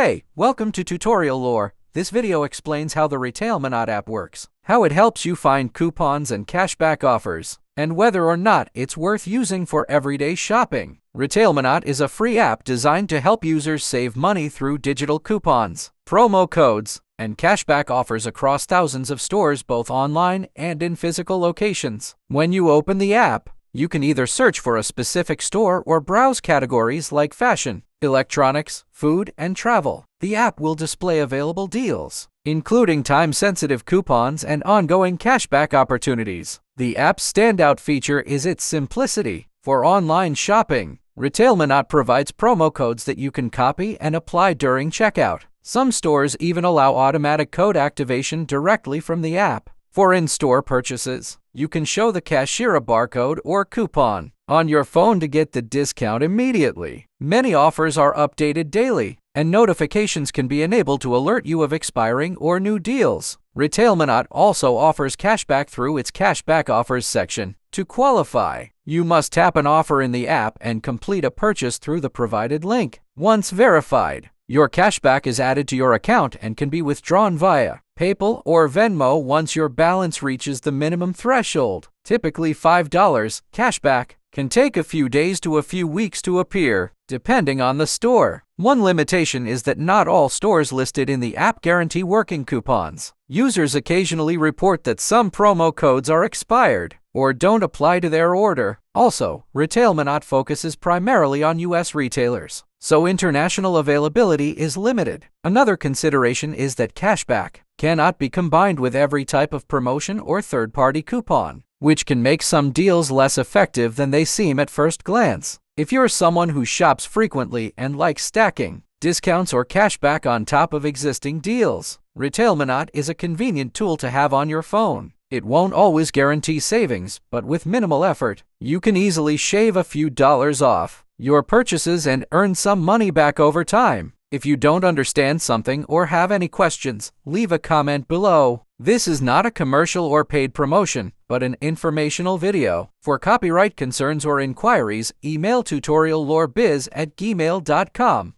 Hey, welcome to Tutorial Lore. This video explains how the RetailMeNot app works, how it helps you find coupons and cashback offers, and whether or not it's worth using for everyday shopping. RetailMeNot is a free app designed to help users save money through digital coupons, promo codes, and cashback offers across thousands of stores both online and in physical locations. When you open the app, you can either search for a specific store or browse categories like fashion, electronics, food, and travel. The app will display available deals, including time-sensitive coupons and ongoing cashback opportunities. The app's standout feature is its simplicity. For online shopping, RetailMeNot provides promo codes that you can copy and apply during checkout. Some stores even allow automatic code activation directly from the app. For in-store purchases, you can show the cashier a barcode or coupon on your phone to get the discount immediately. Many offers are updated daily, and notifications can be enabled to alert you of expiring or new deals. RetailMeNot also offers cashback through its cashback offers section. To qualify, you must tap an offer in the app and complete a purchase through the provided link. Once verified, your cashback is added to your account and can be withdrawn via PayPal or Venmo once your balance reaches the minimum threshold, typically $5. Cashback can take a few days to a few weeks to appear, depending on the store. One limitation is that not all stores listed in the app guarantee working coupons. Users occasionally report that some promo codes are expired or don't apply to their order. Also, RetailMeNot focuses primarily on US retailers, so international availability is limited. Another consideration is that cashback cannot be combined with every type of promotion or third-party coupon, which can make some deals less effective than they seem at first glance. If you're someone who shops frequently and likes stacking discounts or cashback on top of existing deals, RetailMeNot is a convenient tool to have on your phone. It won't always guarantee savings, but with minimal effort, you can easily shave a few dollars off your purchases and earn some money back over time. If you don't understand something or have any questions, leave a comment below. This is not a commercial or paid promotion, but an informational video. For copyright concerns or inquiries, email tutoriallorebiz@gmail.com.